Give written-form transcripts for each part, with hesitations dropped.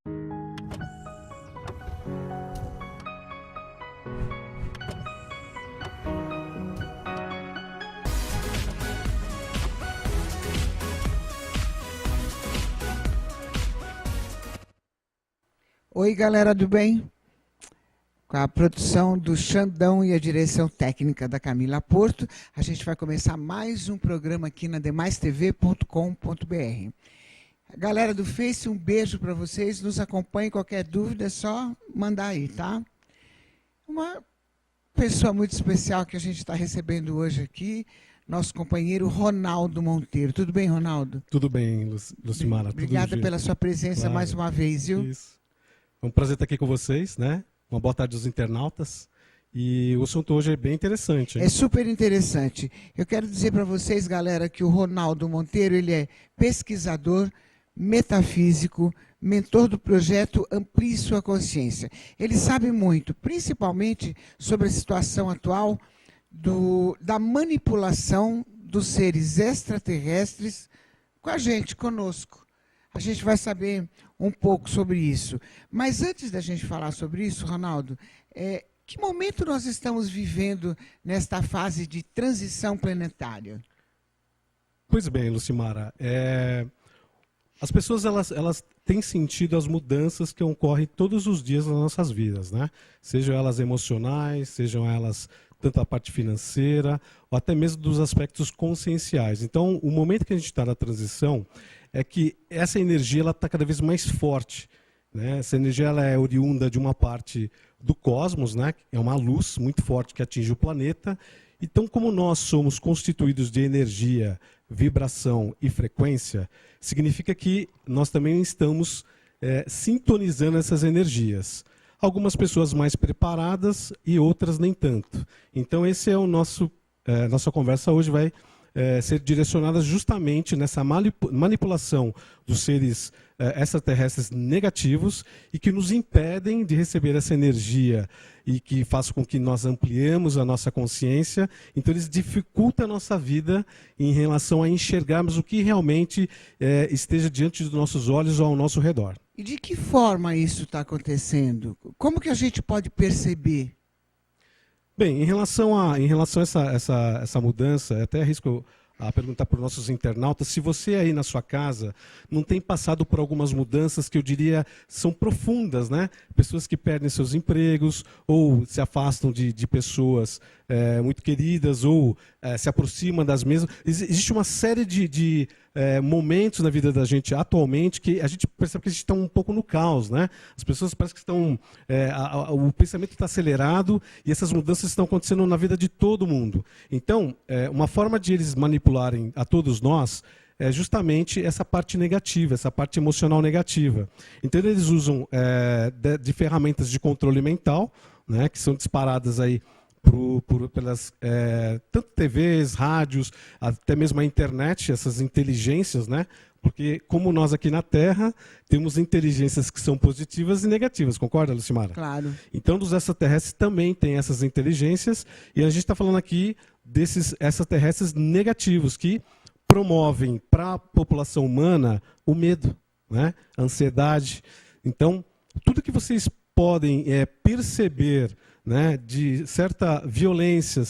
Oi, galera do bem? Com a produção do Xandão e a direção técnica da Camila Porto, a gente vai começar mais um programa aqui na demaistv.com.br. Galera do Face, um beijo para vocês. Nos acompanhem. Qualquer dúvida é só mandar aí, tá? Uma pessoa muito especial que a gente está recebendo hoje aqui, nosso companheiro Ronaldo Monteiro. Tudo bem, Ronaldo? Tudo bem, Lucimara. Obrigada pela sua presença mais uma vez, viu? Isso. É um prazer estar aqui com vocês, né? Uma boa tarde aos internautas. E o assunto hoje é bem interessante, hein? É super interessante. Eu quero dizer para vocês, galera, que o Ronaldo Monteiro, ele é pesquisador, metafísico, mentor do projeto Amplie Sua Consciência. Ele sabe muito, principalmente sobre a situação atual da manipulação dos seres extraterrestres com a gente, conosco. A gente vai saber um pouco sobre isso. Mas antes da gente falar sobre isso, Ronaldo, que momento nós estamos vivendo nesta fase de transição planetária? Pois bem, Lucimara, as pessoas elas têm sentido as mudanças que ocorrem todos os dias nas nossas vidas, né? Sejam elas emocionais, sejam elas tanto a parte financeira, ou até mesmo dos aspectos conscienciais. Então, o momento que a gente está na transição é que essa energia está cada vez mais forte, né? Essa energia ela é oriunda de uma parte do cosmos, né? É uma luz muito forte que atinge o planeta. Então, como nós somos constituídos de energia, vibração e frequência, significa que nós também estamos sintonizando essas energias. Algumas pessoas mais preparadas e outras nem tanto. Então, esse é o nossa conversa hoje vai ser direcionada justamente nessa manipulação dos seres extraterrestres negativos e que nos impedem de receber essa energia e que faz com que nós ampliemos a nossa consciência. Então, eles dificultam a nossa vida em relação a enxergarmos o que realmente esteja diante dos nossos olhos ou ao nosso redor. E de que forma isso está acontecendo? Como que a gente pode perceber? Bem, em relação a essa mudança, até arrisco a perguntar para os nossos internautas, se você aí na sua casa não tem passado por algumas mudanças que eu diria são profundas, né? Pessoas que perdem seus empregos ou se afastam de pessoas muito queridas ou se aproximam das mesmas. Existe uma série de momentos na vida da gente atualmente que a gente percebe que a gente está um pouco no caos, né? As pessoas parecem que estão... o pensamento está acelerado e essas mudanças estão acontecendo na vida de todo mundo. Então, uma forma de eles manipularem a todos nós é justamente essa parte negativa, essa parte emocional negativa. Então, eles usam de ferramentas de controle mental, né, que são disparadas aí pelas tanto TVs, rádios, até mesmo a internet, essas inteligências, né? Porque como nós aqui na Terra temos inteligências que são positivas e negativas, concorda, Lucimara? Claro. Então, dos extraterrestres também tem essas inteligências e a gente está falando aqui desses extraterrestres negativos que promovem para a população humana o medo, né? A ansiedade. Então, tudo que vocês podem perceber, né, de certa violência,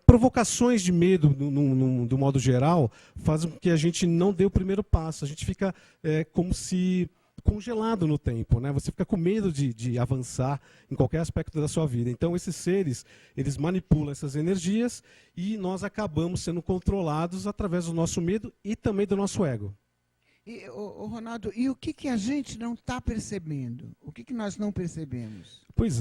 provocações de medo, do modo geral, fazem com que a gente não dê o primeiro passo. A gente fica como se congelado no tempo, né? Você fica com medo de avançar em qualquer aspecto da sua vida. Então, esses seres, eles manipulam essas energias e nós acabamos sendo controlados através do nosso medo e também do nosso ego. Ronaldo, e o que a gente não está percebendo? O que nós não percebemos? Pois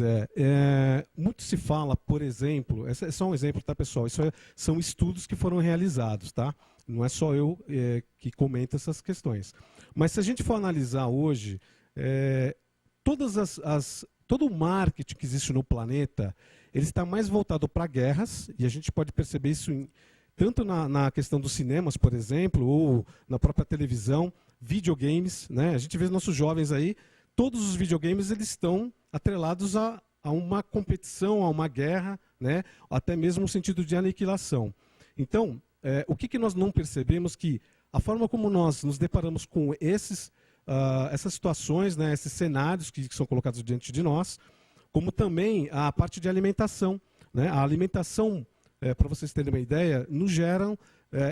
muito se fala, por exemplo, esse é só um exemplo, tá, pessoal? Isso são estudos que foram realizados, tá? Não é só eu que comento essas questões. Mas se a gente for analisar hoje, todo o marketing que existe no planeta, ele está mais voltado para guerras, e a gente pode perceber isso tanto na questão dos cinemas, por exemplo, ou na própria televisão, videogames, né? A gente vê nossos jovens aí, todos os videogames eles estão atrelados a uma competição, a uma guerra, né? Até mesmo no sentido de aniquilação. Então, o que nós não percebemos que a forma como nós nos deparamos com esses essas situações, né, esses cenários que são colocados diante de nós, como também a parte de alimentação, né? A alimentação, para vocês terem uma ideia, nos geram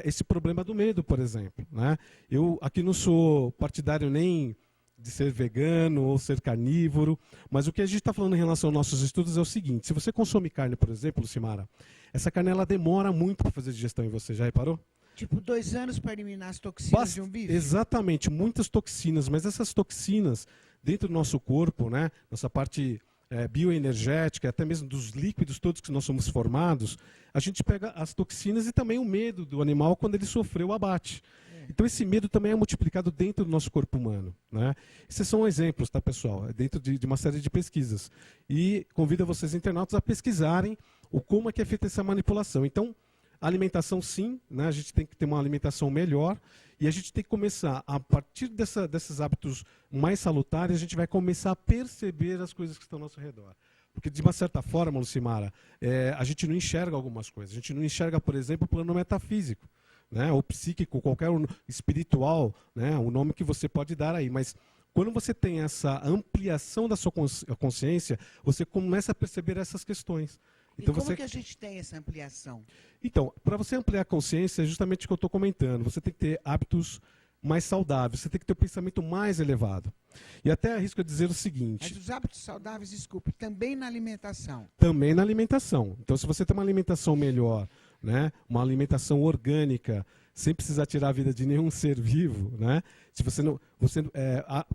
esse problema do medo, por exemplo, né? Eu aqui não sou partidário nem de ser vegano ou ser carnívoro, mas o que a gente está falando em relação aos nossos estudos é o seguinte: se você consome carne, por exemplo, Lucimara, essa carne ela demora muito para fazer digestão em você, já reparou? Tipo, 2 anos para eliminar as toxinas de um bife? Exatamente, muitas toxinas, mas essas toxinas dentro do nosso corpo, né, nossa parte bioenergética, até mesmo dos líquidos todos que nós somos formados, a gente pega as toxinas e também o medo do animal quando ele sofreu o abate. Então esse medo também é multiplicado dentro do nosso corpo humano, né? Esses são exemplos, tá, pessoal? Dentro de uma série de pesquisas. E convido vocês, internautas, a pesquisarem como é que é feita essa manipulação. Então, a alimentação, sim, né? A gente tem que ter uma alimentação melhor e a gente tem que começar, a partir desses hábitos mais salutares, a gente vai começar a perceber as coisas que estão ao nosso redor. Porque, de uma certa forma, Lucimara, a gente não enxerga algumas coisas. A gente não enxerga, por exemplo, o plano metafísico, né, ou psíquico, qualquer espiritual, né, o nome que você pode dar aí. Mas quando você tem essa ampliação da sua consciência, você começa a perceber essas questões. Então, e como que a gente tem essa ampliação? Então, para você ampliar a consciência, é justamente o que eu estou comentando. Você tem que ter hábitos mais saudáveis, você tem que ter um pensamento mais elevado. E até arrisco dizer o seguinte... Mas os hábitos saudáveis, desculpe, também na alimentação? Também na alimentação. Então, se você tem uma alimentação melhor, né, uma alimentação orgânica, sem precisar tirar a vida de nenhum ser vivo, né, se você não,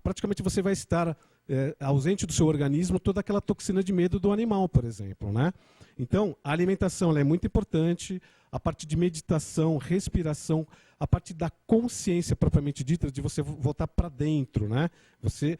praticamente você vai estar ausente do seu organismo toda aquela toxina de medo do animal, por exemplo, né? Então, a alimentação ela é muito importante, a parte de meditação, respiração, a parte da consciência propriamente dita, de você voltar para dentro, né? Você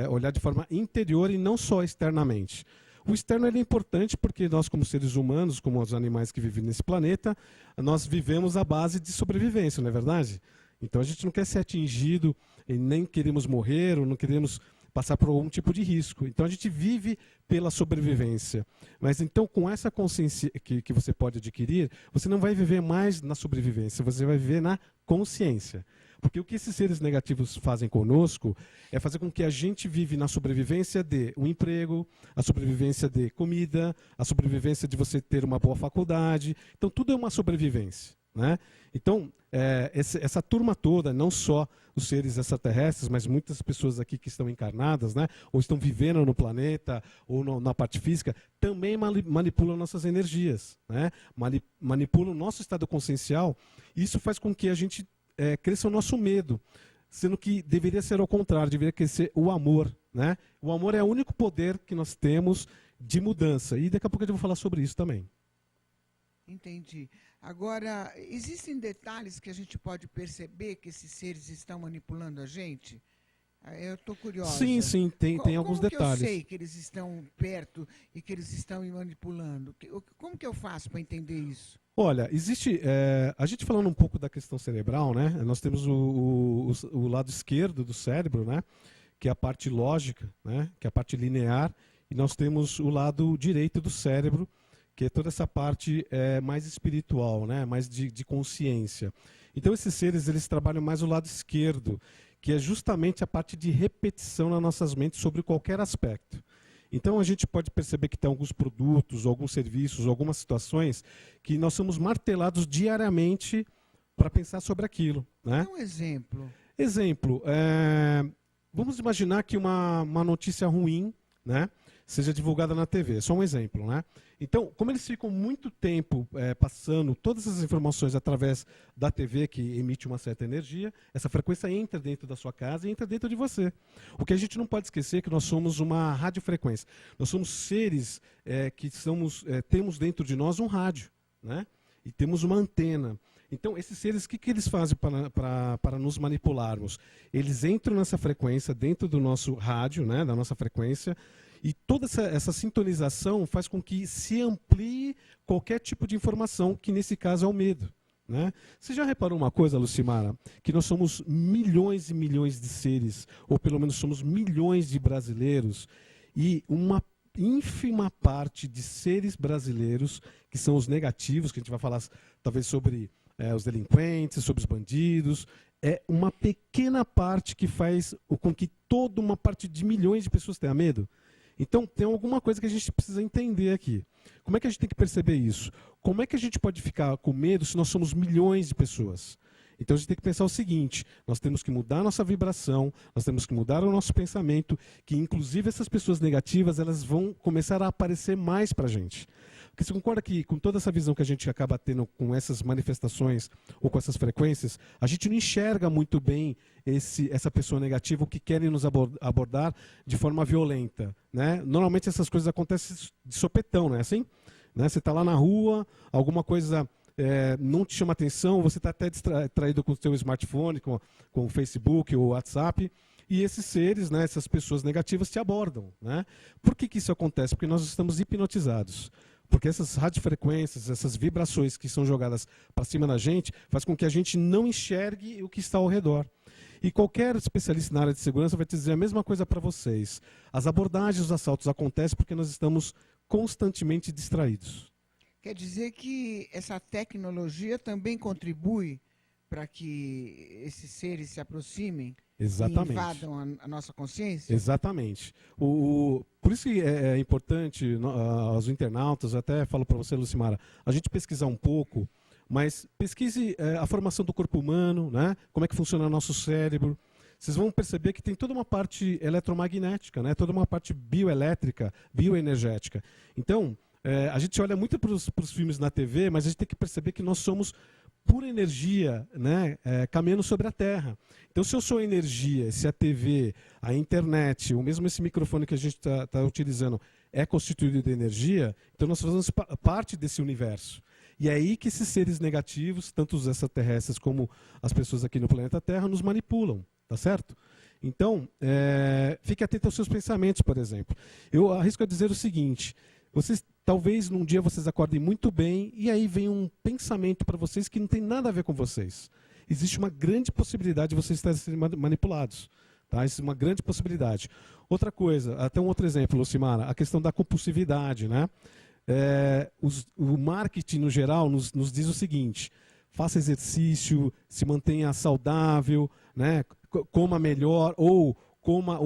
olhar de forma interior e não só externamente. O externo ele é importante porque nós, como seres humanos, como os animais que vivem nesse planeta, nós vivemos à base de sobrevivência, não é verdade? Então a gente não quer ser atingido, e nem queremos morrer, ou não queremos passar por algum tipo de risco. Então a gente vive pela sobrevivência. Mas então com essa consciência que você pode adquirir, você não vai viver mais na sobrevivência, você vai viver na consciência. Porque o que esses seres negativos fazem conosco é fazer com que a gente vive na sobrevivência de um emprego, a sobrevivência de comida, a sobrevivência de você ter uma boa faculdade. Então tudo é uma sobrevivência, né? Então, essa turma toda, não só os seres extraterrestres, mas muitas pessoas aqui que estão encarnadas, né, ou estão vivendo no planeta, ou na parte física, também manipulam nossas energias, né, manipulam o nosso estado consciencial. Isso faz com que a gente cresça o nosso medo, sendo que deveria ser ao contrário, deveria crescer o amor, né? O amor é o único poder que nós temos de mudança. E daqui a pouco eu vou falar sobre isso também. Entendi. Agora, existem detalhes que a gente pode perceber que esses seres estão manipulando a gente? Eu estou curiosa. Sim, tem alguns detalhes. Como que eu sei que eles estão perto e que eles estão me manipulando? Como que eu faço para entender isso? Olha, existe... a gente falando um pouco da questão cerebral, né? Nós temos o lado esquerdo do cérebro, né? Que é a parte lógica, né? Que é a parte linear. E nós temos o lado direito do cérebro, que é toda essa parte mais espiritual, né? Mais de consciência. Então esses seres eles trabalham mais o lado esquerdo, que é justamente a parte de repetição nas nossas mentes sobre qualquer aspecto. Então a gente pode perceber que tem alguns produtos, alguns serviços, algumas situações que nós somos martelados diariamente para pensar sobre aquilo, né? Dá um exemplo. Exemplo, vamos imaginar que uma notícia ruim, né, seja divulgada na TV, só um exemplo, né? Então, como eles ficam muito tempo passando todas as informações através da TV, que emite uma certa energia, essa frequência entra dentro da sua casa e entra dentro de você. O que a gente não pode esquecer é que nós somos uma radiofrequência. Nós somos seres que temos dentro de nós um rádio, né? E temos uma antena. Então, esses seres, o que eles fazem para nos manipularmos? Eles entram nessa frequência, dentro do nosso rádio, né, da nossa frequência, e toda essa sintonização faz com que se amplie qualquer tipo de informação, que nesse caso é o medo, né? Você já reparou uma coisa, Lucimara? Que nós somos milhões e milhões de seres, ou pelo menos somos milhões de brasileiros, e uma ínfima parte de seres brasileiros, que são os negativos, que a gente vai falar talvez sobre os delinquentes, sobre os bandidos, é uma pequena parte que faz com que toda uma parte de milhões de pessoas tenha medo. Então, tem alguma coisa que a gente precisa entender aqui. Como é que a gente tem que perceber isso? Como é que a gente pode ficar com medo se nós somos milhões de pessoas? Então, a gente tem que pensar o seguinte, nós temos que mudar a nossa vibração, nós temos que mudar o nosso pensamento, que inclusive essas pessoas negativas, elas vão começar a aparecer mais para a gente. Porque você concorda que com toda essa visão que a gente acaba tendo com essas manifestações ou com essas frequências, a gente não enxerga muito bem essa pessoa negativa, o que querem nos abordar de forma violenta, né? Normalmente essas coisas acontecem de sopetão, não é assim? Né? Você está lá na rua, alguma coisa não te chama atenção, você está até distraído com o seu smartphone, com o Facebook ou o WhatsApp, e esses seres, né, essas pessoas negativas te abordam. Né? Por que isso acontece? Porque nós estamos hipnotizados. Porque essas radiofrequências, essas vibrações que são jogadas para cima da gente, faz com que a gente não enxergue o que está ao redor. E qualquer especialista na área de segurança vai te dizer a mesma coisa para vocês. As abordagens, os assaltos acontecem porque nós estamos constantemente distraídos. Quer dizer que essa tecnologia também contribui para que esses seres se aproximem? Exatamente. E invadam a nossa consciência? Exatamente. Por isso que é importante, aos internautas, até falo para você, Lucimara, a gente pesquisar um pouco, mas pesquise a formação do corpo humano, né? Como é que funciona o nosso cérebro. Vocês vão perceber que tem toda uma parte eletromagnética, né? Toda uma parte bioelétrica, bioenergética. Então, a gente olha muito para os filmes na TV, mas a gente tem que perceber que nós somos pura energia, né, caminhando sobre a Terra. Então, se eu sou energia, se a TV, a internet, ou mesmo esse microfone que a gente está utilizando é constituído de energia, então nós fazemos parte desse universo. E é aí que esses seres negativos, tanto os extraterrestres como as pessoas aqui no planeta Terra, nos manipulam, tá certo? Então, fique atento aos seus pensamentos, por exemplo. Eu arrisco a dizer o seguinte: talvez num dia vocês acordem muito bem e aí vem um pensamento para vocês que não tem nada a ver com vocês. Existe uma grande possibilidade de vocês estarem sendo manipulados. Tá? Isso é uma grande possibilidade. Outra coisa, até um outro exemplo, Lucimara, a questão da compulsividade. Né? O marketing, no geral, nos diz o seguinte: faça exercício, se mantenha saudável, né? Coma melhor ou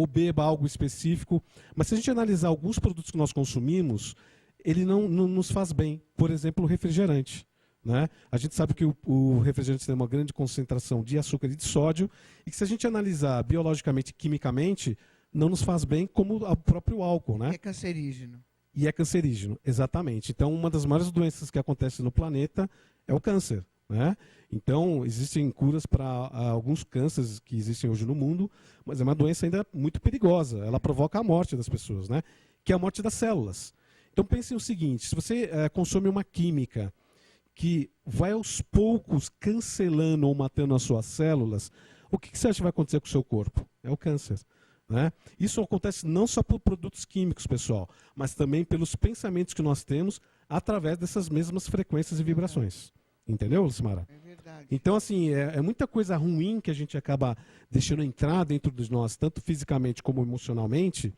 beba algo específico. Mas se a gente analisar alguns produtos que nós consumimos, ele não nos faz bem. Por exemplo, o refrigerante. Né? A gente sabe que o refrigerante tem uma grande concentração de açúcar e de sódio, e que se a gente analisar biologicamente, quimicamente, não nos faz bem como o próprio álcool. Né? É cancerígeno. E é cancerígeno, exatamente. Então, uma das maiores doenças que acontece no planeta é o câncer. Né? Então, existem curas para alguns cânceres que existem hoje no mundo, mas é uma doença ainda muito perigosa. Ela provoca a morte das pessoas, né? Que é a morte das células. Então, pensem o seguinte: se você consome uma química que vai aos poucos cancelando ou matando as suas células, o que você acha que vai acontecer com o seu corpo? É o câncer. Né? Isso acontece não só por produtos químicos, pessoal, mas também pelos pensamentos que nós temos através dessas mesmas frequências e vibrações. Entendeu, Lucimara? É verdade. Então, assim, é muita coisa ruim que a gente acaba deixando entrar dentro de nós, tanto fisicamente como emocionalmente,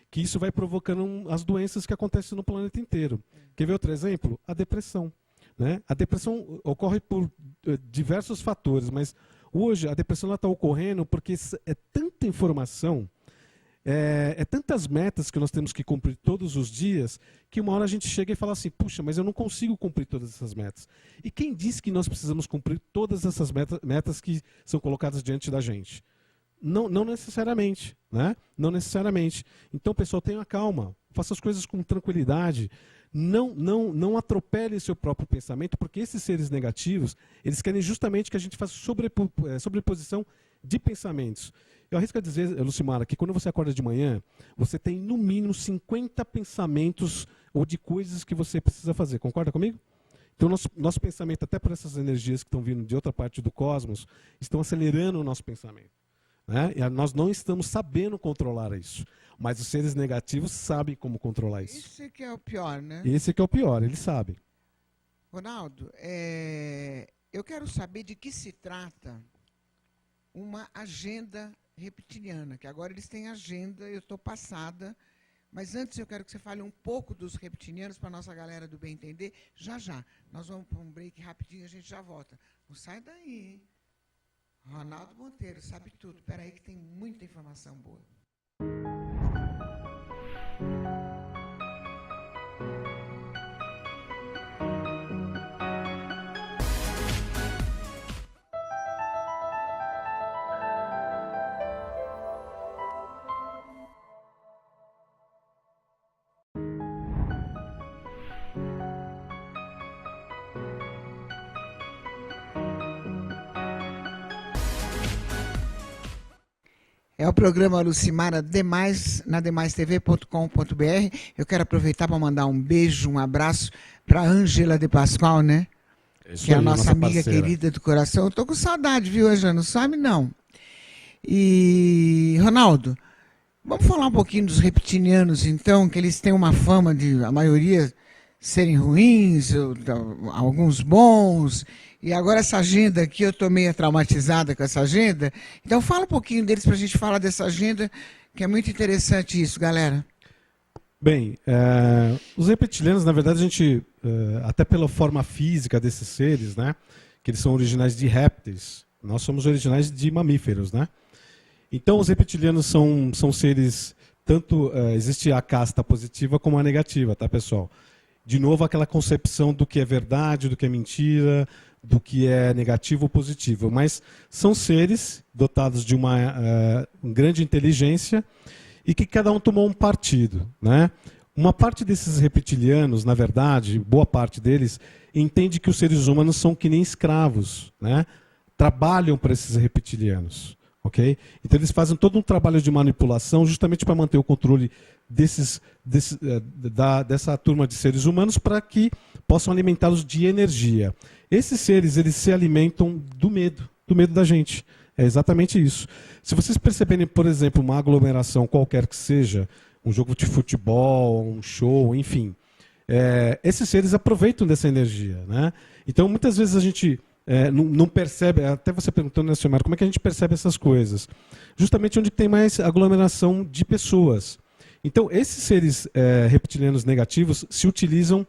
que isso vai provocando as doenças que acontecem no planeta inteiro. Quer ver outro exemplo? A depressão. Né? A depressão ocorre por diversos fatores, mas hoje a depressão está ocorrendo porque é tanta informação, tantas metas que nós temos que cumprir todos os dias, que uma hora a gente chega e fala assim: puxa, mas eu não consigo cumprir todas essas metas. E quem disse que nós precisamos cumprir todas essas metas que são colocadas diante da gente? Não necessariamente, né? Não necessariamente. Então, pessoal, tenha calma, faça as coisas com tranquilidade. Não atropele seu próprio pensamento, porque esses seres negativos, eles querem justamente que a gente faça sobreposição de pensamentos. Eu arrisco a dizer, Lucimara, que quando você acorda de manhã, você tem no mínimo 50 pensamentos ou de coisas que você precisa fazer. Concorda comigo? Então, nosso pensamento, até por essas energias que estão vindo de outra parte do cosmos, estão acelerando o nosso pensamento. Né? E nós não estamos sabendo controlar isso. Mas os seres negativos sabem como controlar isso. Esse que é o pior, né? Esse que é o pior, eles sabem. Ronaldo, eu quero saber de que se trata uma agenda reptiliana, que agora eles têm agenda, eu estou passada, mas antes eu quero que você fale um pouco dos reptilianos para a nossa galera do bem entender. Já. Nós vamos para um break rapidinho, a gente já volta. Não sai daí, hein? Ronaldo Monteiro, sabe tudo. Espera aí que tem muita informação boa. É o programa Lucimara Demais, na demaistv.com.br. Eu quero aproveitar para mandar um beijo, um abraço para a Ângela de Pascoal, né? Isso que é a aí, nossa amiga parceira. querida do coração. Eu tô com saudade, viu, Ângela? Não sabe, não. E, Ronaldo, vamos falar um pouquinho dos reptilianos, então, que eles têm uma fama de, a maioria, serem ruins, alguns bons. E agora essa agenda aqui, eu estou meio traumatizada com essa agenda. Então fala um pouquinho deles para a gente falar dessa agenda, que é muito interessante isso, galera. Bem, os reptilianos, na verdade, a gente, até pela forma física desses seres, né, que eles são originais de répteis, nós somos originais de mamíferos, né? Então, os reptilianos são seres, tanto existe a casta positiva como a negativa, tá, pessoal? De novo, aquela concepção do que é verdade, do que é mentira, do que é negativo ou positivo. Mas são seres dotados de uma grande inteligência e que cada um tomou um partido, né? Uma parte desses reptilianos, na verdade, boa parte deles, entende que os seres humanos são que nem escravos, né? Trabalham para esses reptilianos. Okay? Então eles fazem todo um trabalho de manipulação justamente para manter o controle dessa turma de seres humanos para que possam alimentá-los de energia. Esses seres, eles se alimentam do medo da gente. É exatamente isso. Se vocês perceberem, por exemplo, uma aglomeração qualquer que seja, um jogo de futebol, um show, enfim, esses seres aproveitam dessa energia, né? Então muitas vezes a gente não percebe, até você perguntando, né, senhor Mário, como é que a gente percebe essas coisas? Justamente onde tem mais aglomeração de pessoas. Então, esses seres reptilianos negativos se utilizam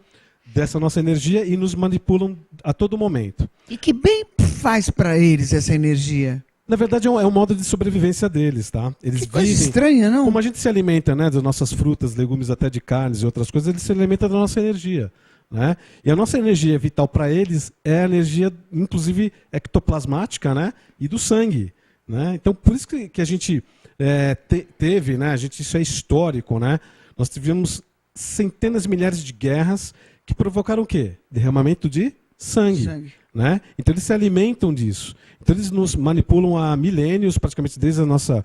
dessa nossa energia e nos manipulam a todo momento. E que bem faz para eles essa energia? Na verdade, é um modo de sobrevivência deles, tá? Eles que coisa vivem, estranha, não? como a gente se alimenta, né, das nossas frutas, legumes, até de carnes e outras coisas, eles se alimentam da nossa energia. Né? E a nossa energia vital para eles é a energia, inclusive, ectoplasmática, né? E do sangue. Né? Então, por isso que a gente teve, né? Isso é histórico, né? Nós tivemos centenas de milhares de guerras que provocaram o quê? Derramamento de sangue. Né? Então, eles se alimentam disso. Então, eles nos manipulam há milênios, praticamente desde a nossa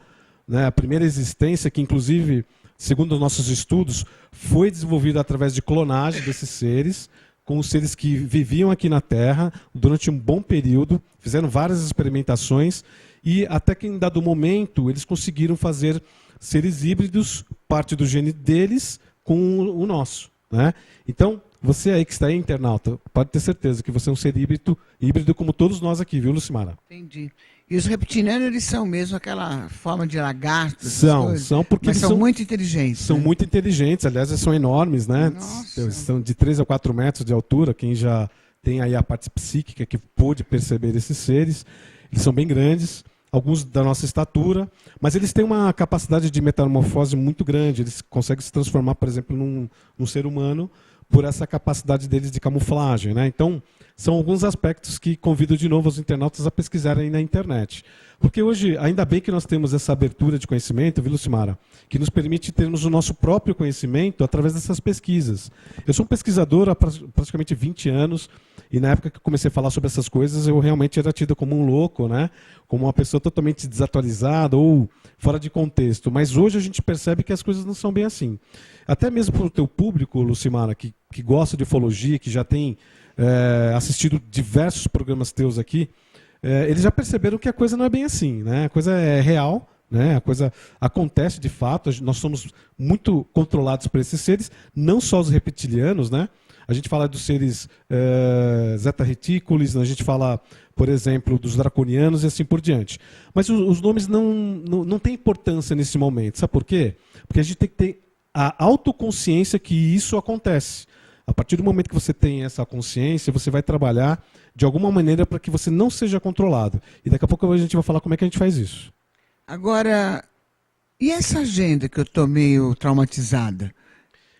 a primeira existência, que, inclusive, segundo os nossos estudos, foi desenvolvido através de clonagem desses seres, com os seres que viviam aqui na Terra durante um bom período, fizeram várias experimentações, e até que em dado momento eles conseguiram fazer seres híbridos, parte do gene deles, com o nosso. Né? Então, você aí que está aí, internauta, pode ter certeza que você é um ser híbrido como todos nós aqui, viu, Lucimara? Entendi. E os reptilianos, eles são mesmo aquela forma de lagarto? São porque mas eles são muito inteligentes. São muito inteligentes, aliás, eles são enormes, né? Nossa. São de 3 a 4 metros de altura, quem já tem aí a parte psíquica que pôde perceber esses seres. Eles são bem grandes, alguns da nossa estatura, mas eles têm uma capacidade de metamorfose muito grande. Eles conseguem se transformar, por exemplo, num ser humano por essa capacidade deles de camuflagem, né? Então, são alguns aspectos que convido de novo os internautas a pesquisarem na internet. Porque hoje, ainda bem que nós temos essa abertura de conhecimento, viu, Lucimara? Que nos permite termos o nosso próprio conhecimento através dessas pesquisas. Eu sou um pesquisador há praticamente 20 anos, e na época que eu comecei a falar sobre essas coisas, eu realmente era tido como um louco, né? Como uma pessoa totalmente desatualizada ou fora de contexto. Mas hoje a gente percebe que as coisas não são bem assim. Até mesmo para o teu público, Lucimara, que gosta de ufologia, que já tem assistido diversos programas teus aqui, eles já perceberam que a coisa não é bem assim, né? A coisa é real, né? A coisa acontece de fato. Nós somos muito controlados por esses seres, não só os reptilianos, né? A gente fala dos seres Zeta Reticuli, a gente fala, por exemplo, dos draconianos e assim por diante. Mas os nomes não têm importância nesse momento. Sabe por quê? Porque a gente tem que ter a autoconsciência que isso acontece. A partir do momento que você tem essa consciência, você vai trabalhar de alguma maneira para que você não seja controlado. E daqui a pouco a gente vai falar como é que a gente faz isso. Agora, e essa agenda que eu estou meio traumatizada?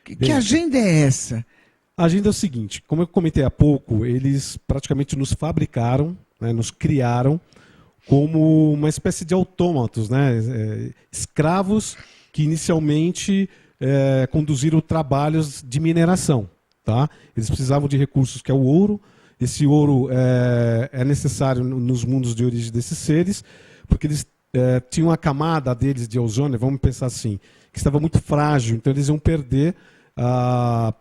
Que agenda é essa? A agenda é o seguinte, como eu comentei há pouco, eles praticamente nos fabricaram, né, nos criaram como uma espécie de autômatos, né, escravos que inicialmente conduziram trabalhos de mineração. Tá? Eles precisavam de recursos, que é o ouro. Esse ouro é necessário nos mundos de origem desses seres, porque eles tinham a camada deles de ozônio, vamos pensar assim, que estava muito frágil, então eles iam perder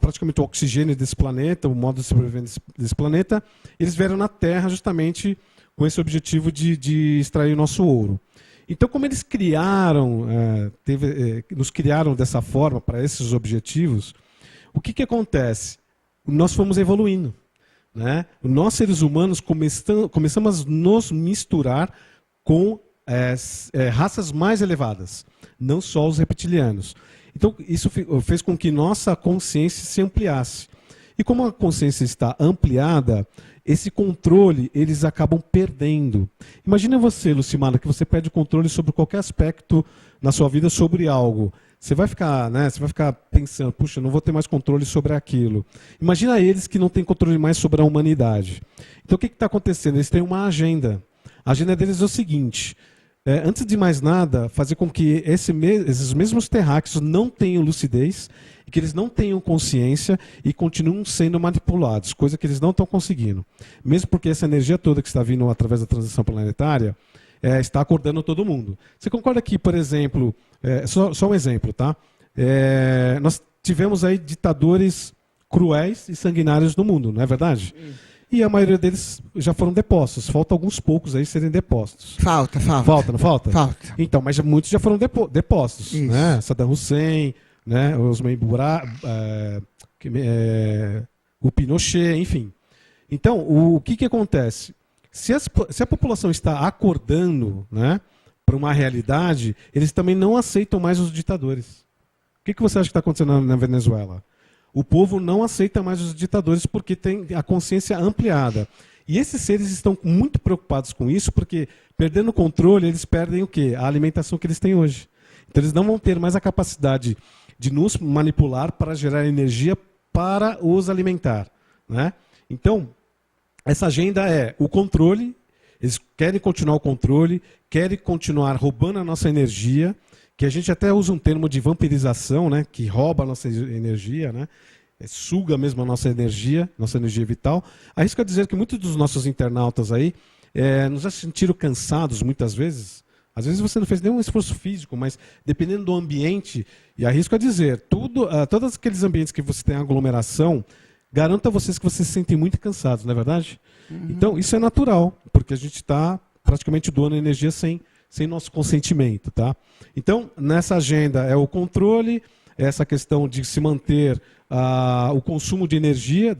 praticamente o oxigênio desse planeta, o modo de sobrevivência desse planeta. Eles vieram na Terra justamente com esse objetivo de extrair o nosso ouro. Então, como eles criaram, nos criaram dessa forma, para esses objetivos, o que acontece? Nós fomos evoluindo. Né? Nós, seres humanos, começamos a nos misturar com raças mais elevadas, não só os reptilianos. Então, isso fez com que nossa consciência se ampliasse. E como a consciência está ampliada, esse controle eles acabam perdendo. Imagina você, Lucimara, que você perde o controle sobre qualquer aspecto na sua vida sobre algo. Você vai ficar, né, você vai ficar pensando, puxa, não vou ter mais controle sobre aquilo. Imagina eles que não têm controle mais sobre a humanidade. Então o que está acontecendo? Eles têm uma agenda. A agenda deles é o seguinte, antes de mais nada, fazer com que esses mesmos terráqueos não tenham lucidez, e que eles não tenham consciência e continuem sendo manipulados, coisa que eles não estão conseguindo. Mesmo porque essa energia toda que está vindo através da transição planetária está acordando todo mundo. Você concorda que, por exemplo, só um exemplo, tá? Nós tivemos aí ditadores cruéis e sanguinários no mundo, não é verdade? E a maioria deles já foram depostos. Falta alguns poucos aí serem depostos. Falta. Falta, não falta? Falta. Então, mas muitos já foram depostos. Né? Saddam Hussein, né? Osman o Pinochet, enfim. Então, o que acontece? Se a população está acordando, né, para uma realidade, eles também não aceitam mais os ditadores. O que você acha que está acontecendo na Venezuela? O povo não aceita mais os ditadores porque tem a consciência ampliada. E esses seres estão muito preocupados com isso, porque perdendo o controle, eles perdem o quê? A alimentação que eles têm hoje. Então eles não vão ter mais a capacidade de nos manipular para gerar energia para os alimentar. Né? Então, essa agenda é o controle, eles querem continuar o controle, querem continuar roubando a nossa energia, que a gente até usa um termo de vampirização, né, que rouba a nossa energia, né, suga mesmo a nossa energia vital. Arrisco a dizer que muitos dos nossos internautas aí nos já sentiram cansados muitas vezes. Às vezes você não fez nenhum esforço físico, mas dependendo do ambiente, e arrisco a dizer, todos aqueles ambientes que você tem aglomeração, garanto a vocês que vocês se sentem muito cansados, não é verdade? Uhum. Então, isso é natural, porque a gente está praticamente doando energia sem nosso consentimento. Tá? Então, nessa agenda é o controle, essa questão de se manter o consumo de energia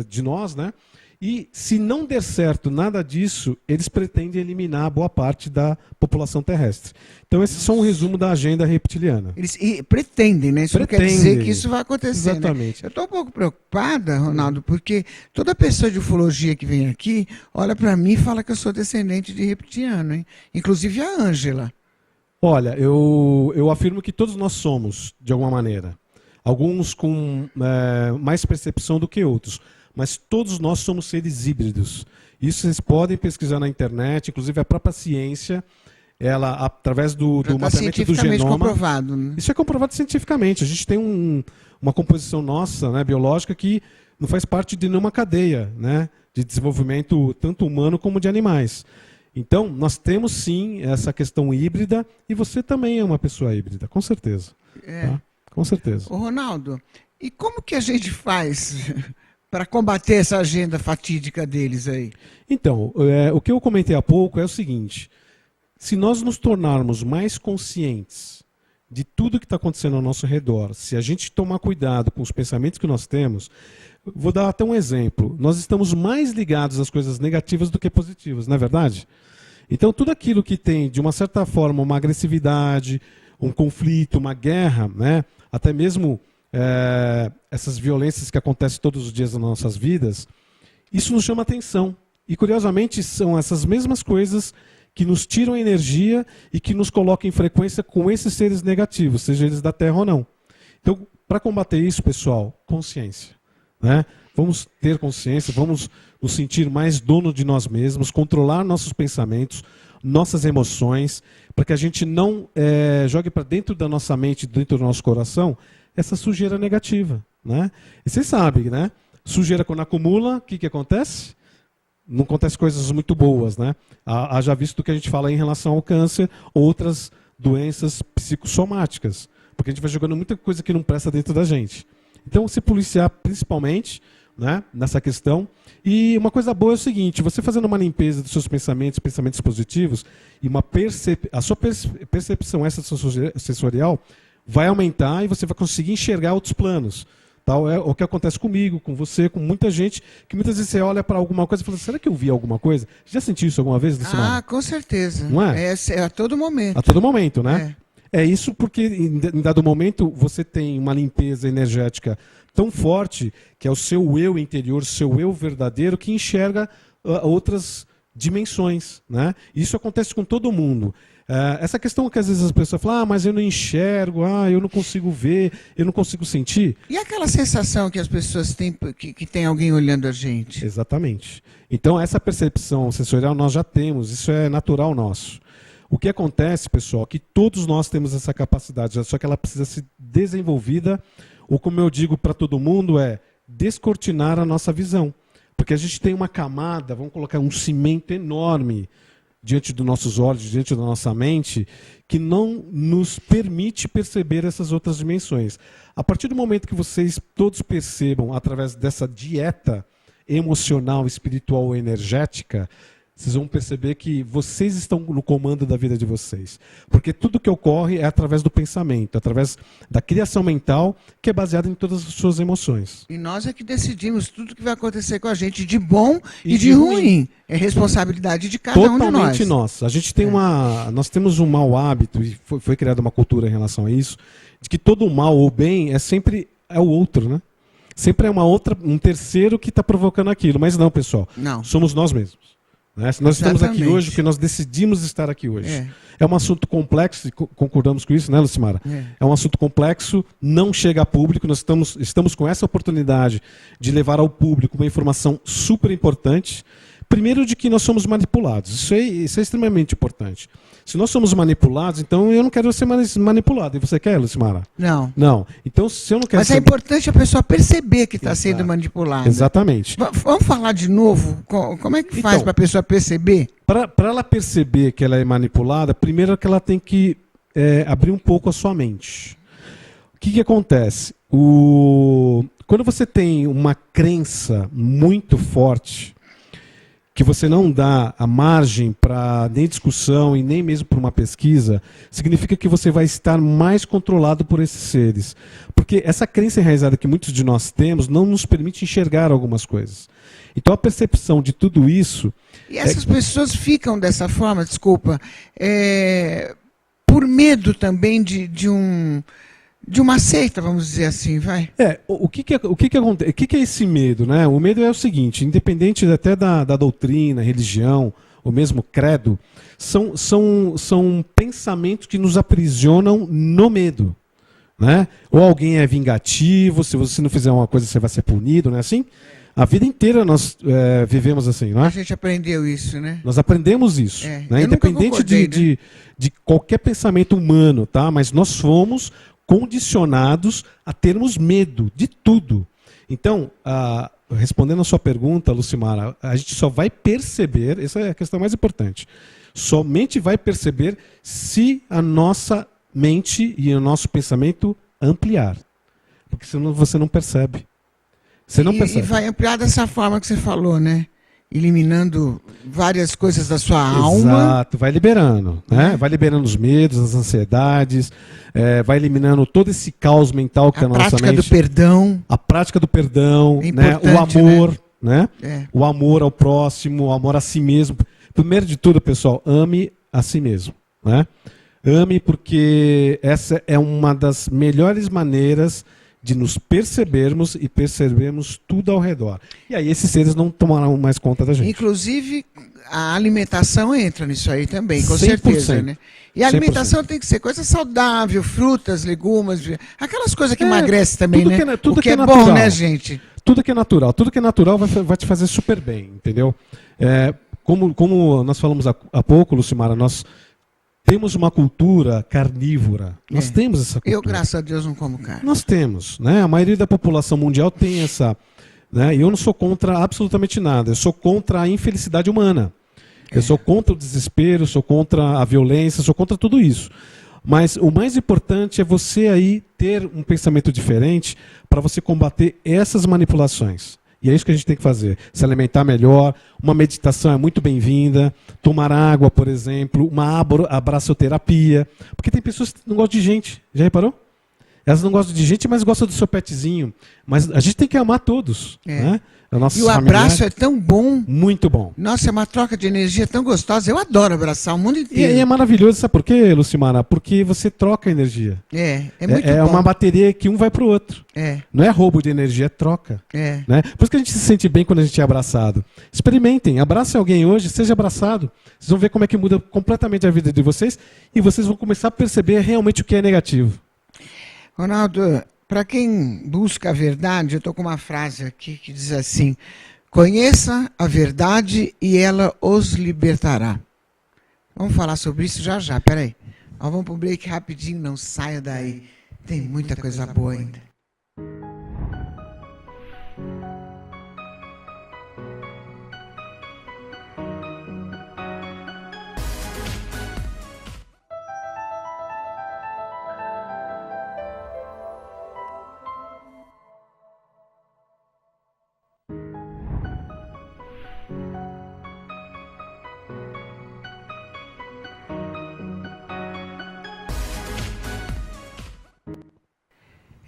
de nós, né? E se não der certo nada disso, eles pretendem eliminar boa parte da população terrestre. Então, esse é só um resumo da agenda reptiliana. Eles pretendem, né? Isso não quer dizer que isso vai acontecer. Exatamente. Né? Eu estou um pouco preocupada, Ronaldo, porque toda pessoa de ufologia que vem aqui olha para mim e fala que eu sou descendente de reptiliano, hein? Inclusive a Ângela. Olha, eu afirmo que todos nós somos, de alguma maneira. Alguns com mais percepção do que outros. Mas todos nós somos seres híbridos. Isso vocês podem pesquisar na internet, inclusive a própria ciência, ela, através do mapeamento do genoma... comprovado, né? Isso é comprovado cientificamente. A gente tem uma composição nossa, né, biológica, que não faz parte de nenhuma cadeia, né, de desenvolvimento tanto humano como de animais. Então, nós temos sim essa questão híbrida, e você também é uma pessoa híbrida, com certeza. Tá? Com certeza. Ô, Ronaldo, e como que a gente faz para combater essa agenda fatídica deles aí? Então, o que eu comentei há pouco é o seguinte: se nós nos tornarmos mais conscientes de tudo que está acontecendo ao nosso redor, se a gente tomar cuidado com os pensamentos que nós temos, vou dar até um exemplo. Nós estamos mais ligados às coisas negativas do que positivas, não é verdade? Então, tudo aquilo que tem, de uma certa forma, uma agressividade, um conflito, uma guerra, né, até mesmo essas violências que acontecem todos os dias nas nossas vidas, isso nos chama atenção. E, curiosamente, são essas mesmas coisas que nos tiram energia e que nos colocam em frequência com esses seres negativos, seja eles da Terra ou não. Então, para combater isso, pessoal, consciência, né? Vamos ter consciência, vamos nos sentir mais dono de nós mesmos, controlar nossos pensamentos, nossas emoções, para que a gente não jogue para dentro da nossa mente, dentro do nosso coração, essa sujeira negativa, né? E vocês sabem, né? Sujeira quando acumula, o que acontece? Não acontece coisas muito boas, né? Haja visto que a gente fala em relação ao câncer, outras doenças psicossomáticas, porque a gente vai jogando muita coisa que não presta dentro da gente. Então, se policiar principalmente, né, nessa questão. E uma coisa boa é o seguinte: você fazendo uma limpeza dos seus pensamentos, pensamentos positivos, e a sua percepção extrasensorial vai aumentar e você vai conseguir enxergar outros planos. Tal é o que acontece comigo, com você, com muita gente, que muitas vezes você olha para alguma coisa e fala: será que eu vi alguma coisa? Já sentiu isso alguma vez, Lucimara? Ah, com certeza. Não é? É a todo momento. A todo momento, né? É isso porque em dado momento você tem uma limpeza energética tão forte que é o seu eu interior, seu eu verdadeiro, que enxerga outras dimensões, né? Isso acontece com todo mundo. Essa questão que às vezes as pessoas falam: mas eu não enxergo, eu não consigo ver, eu não consigo sentir. E aquela sensação que as pessoas têm que tem alguém olhando a gente? Exatamente. Então essa percepção sensorial nós já temos, isso é natural nosso. O que acontece, pessoal, é que todos nós temos essa capacidade, só que ela precisa ser desenvolvida, ou como eu digo para todo mundo, descortinar a nossa visão. Porque a gente tem uma camada, vamos colocar um cimento enorme diante dos nossos olhos, diante da nossa mente, que não nos permite perceber essas outras dimensões. A partir do momento que vocês todos percebam, através dessa dieta emocional, espiritual, energética, vocês vão perceber que vocês estão no comando da vida de vocês. Porque tudo que ocorre é através do pensamento, através da criação mental, que é baseada em todas as suas emoções. E nós é que decidimos tudo que vai acontecer com a gente, de bom e de ruim. É responsabilidade de cada um de nós. Totalmente nossa. A gente tem nós temos um mau hábito, e foi criada uma cultura em relação a isso, de que todo mal ou bem sempre é o outro, né? Sempre é um terceiro que está provocando aquilo. Mas não, pessoal. Não. Somos nós mesmos. Nós estamos aqui hoje porque nós decidimos estar aqui hoje. É um assunto complexo, e concordamos com isso, né, Lucimara? É um assunto complexo, não chega a público, nós estamos com essa oportunidade de levar ao público uma informação super importante. Primeiro, de que nós somos manipulados. Isso é extremamente importante. Se nós somos manipulados, então eu não quero ser manipulado. E você quer, Lucimara? Não. Não. Então, se eu não quero Mas é importante a pessoa perceber que está sendo manipulada. Exatamente. Vamos falar de novo? Como é que faz para a pessoa perceber? Para ela perceber que ela é manipulada, primeiro é que ela tem que abrir um pouco a sua mente. O que acontece? Quando você tem uma crença muito forte, que você não dá a margem para nem discussão e nem mesmo para uma pesquisa, significa que você vai estar mais controlado por esses seres. Porque essa crença enraizada que muitos de nós temos não nos permite enxergar algumas coisas. Então a percepção de tudo isso... E essas pessoas ficam dessa forma, desculpa, por medo também de uma seita, vamos dizer assim, vai? O que acontece? O que é esse medo, né? O medo é o seguinte: independente até da doutrina, religião, ou mesmo credo, são pensamentos que nos aprisionam no medo, né? Ou alguém é vingativo, se você não fizer uma coisa você vai ser punido, não é assim? A vida inteira nós vivemos assim, não é? A gente aprendeu isso, né? Nós aprendemos isso, né? Independente de qualquer pensamento humano, tá? Mas nós fomos condicionados a termos medo de tudo. Então, respondendo a sua pergunta, Lucimara, a gente só vai perceber, essa é a questão mais importante, somente vai perceber se a nossa mente e o nosso pensamento ampliar. Porque senão você não percebe. Você não percebe. E vai ampliar dessa forma que você falou, né? Eliminando várias coisas da sua alma. Exato, vai liberando, né? Vai liberando os medos, as ansiedades, vai eliminando todo esse caos mental que a nossa mente... A prática do perdão. A prática do perdão, né? O amor, né? O amor ao próximo, o amor a si mesmo. Primeiro de tudo, pessoal, ame a si mesmo, né? Ame, porque essa é uma das melhores maneiras de nos percebermos e percebermos tudo ao redor. E aí esses seres não tomarão mais conta da gente. Inclusive, a alimentação entra nisso aí também, com 100%. certeza, né? E a 100%. alimentação tem que ser coisa saudável, frutas, legumes, aquelas coisas que emagrecem também, tudo né? que é- tudo o que que é é bom, natural. né, gente? Tudo que é natural vai te fazer super bem, entendeu? Como nós falamos há pouco, Lucimara, nós temos uma cultura carnívora. Nós temos essa cultura. Eu, graças a Deus, não como carne. Nós temos, né? A maioria da população mundial tem essa, né? E eu não sou contra absolutamente nada. Eu sou contra a infelicidade humana. Eu sou contra o desespero, sou contra a violência, sou contra tudo isso. Mas o mais importante é você aí ter um pensamento diferente para você combater essas manipulações. E é isso que a gente tem que fazer. Se alimentar melhor, uma meditação é muito bem-vinda, tomar água, por exemplo, uma abraçoterapia. Porque tem pessoas que não gostam de gente, já reparou? Elas não gostam de gente, mas gostam do seu petzinho. Mas a gente tem que amar todos. Né? E o abraço é tão bom. Muito bom. Nossa, é uma troca de energia tão gostosa. Eu adoro abraçar o mundo inteiro. E é maravilhoso, sabe por quê, Lucimara? Porque você troca energia. É muito bom. É uma bateria que um vai para o outro. Não é roubo de energia, é troca. Né? Por isso que a gente se sente bem quando a gente é abraçado. Experimentem, abracem alguém hoje, seja abraçado. Vocês vão ver como é que muda completamente a vida de vocês e vocês vão começar a perceber realmente o que é negativo. Ronaldo, para quem busca a verdade, eu estou com uma frase aqui que diz assim: conheça a verdade e ela os libertará. Vamos falar sobre isso já já, peraí. Vamos para um break rapidinho, não saia daí. Tem muita coisa boa ainda.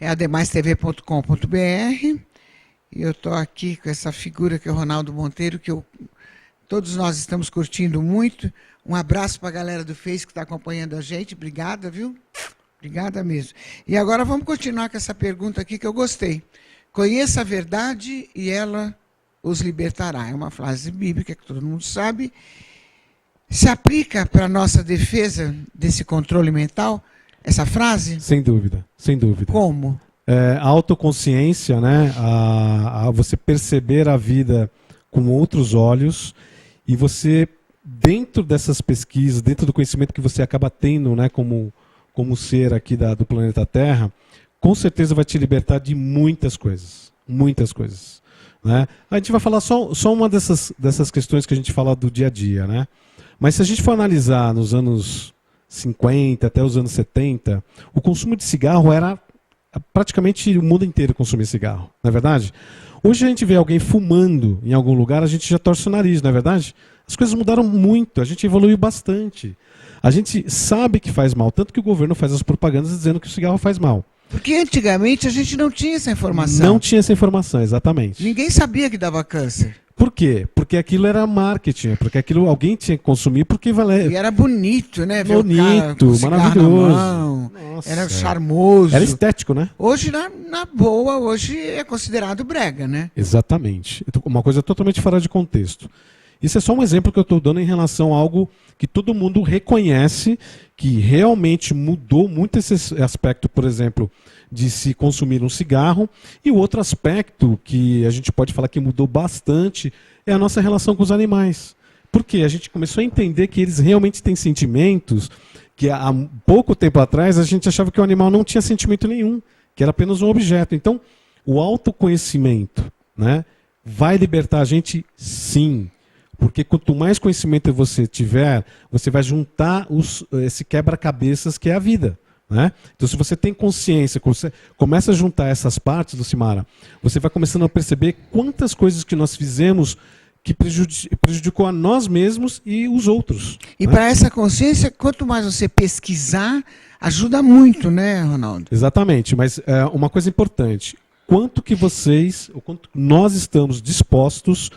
É ademaistv.com.br e eu estou aqui com essa figura que é o Ronaldo Monteiro, que todos nós estamos curtindo muito. Um abraço para a galera do Face que está acompanhando a gente. Obrigada, viu? Obrigada mesmo. E agora vamos continuar com essa pergunta aqui que eu gostei. Conheça a verdade e ela os libertará. É uma frase bíblica que todo mundo sabe. Se aplica para a nossa defesa desse controle mental? Essa frase? Sem dúvida, sem dúvida. Como? A autoconsciência, né? A você perceber a vida com outros olhos e você, dentro dessas pesquisas, dentro do conhecimento que você acaba tendo, né, como ser aqui do planeta Terra, com certeza vai te libertar de muitas coisas. Muitas coisas. Né? A gente vai falar só uma dessas questões que a gente fala do dia a dia. Né? Mas se a gente for analisar nos anos 50 até os anos 70, o consumo de cigarro era praticamente o mundo inteiro consumia cigarro, não é verdade? Hoje a gente vê alguém fumando em algum lugar, a gente já torce o nariz, não é verdade? As coisas mudaram muito, a gente evoluiu bastante. A gente sabe que faz mal, tanto que o governo faz as propagandas dizendo que o cigarro faz mal. Porque antigamente a gente não tinha essa informação. Não tinha essa informação, exatamente. Ninguém sabia que dava câncer. Por quê? Porque aquilo era marketing, porque aquilo alguém tinha que consumir, porque E era bonito, né? Ver bonito, o cara com maravilhoso. Na mão, Nossa, era charmoso. Era estético, né? Hoje, na boa, hoje é considerado brega, né? Exatamente. Uma coisa totalmente fora de contexto. Isso é só um exemplo que eu estou dando em relação a algo que todo mundo reconhece, que realmente mudou muito esse aspecto, por exemplo, de se consumir um cigarro. E o outro aspecto que a gente pode falar que mudou bastante é a nossa relação com os animais. Porque a gente começou a entender que eles realmente têm sentimentos, que há pouco tempo atrás a gente achava que o animal não tinha sentimento nenhum, que era apenas um objeto. Então, o autoconhecimento, né, vai libertar a gente, sim. Porque quanto mais conhecimento você tiver, você vai juntar esse quebra-cabeças que é a vida. Né? Então, se você tem consciência, você começa a juntar essas partes, Lucimara, você vai começando a perceber quantas coisas que nós fizemos que prejudicou a nós mesmos e os outros. E né? para essa consciência, quanto mais você pesquisar, ajuda muito, né, Ronaldo? Exatamente, mas uma coisa importante, quanto nós estamos dispostos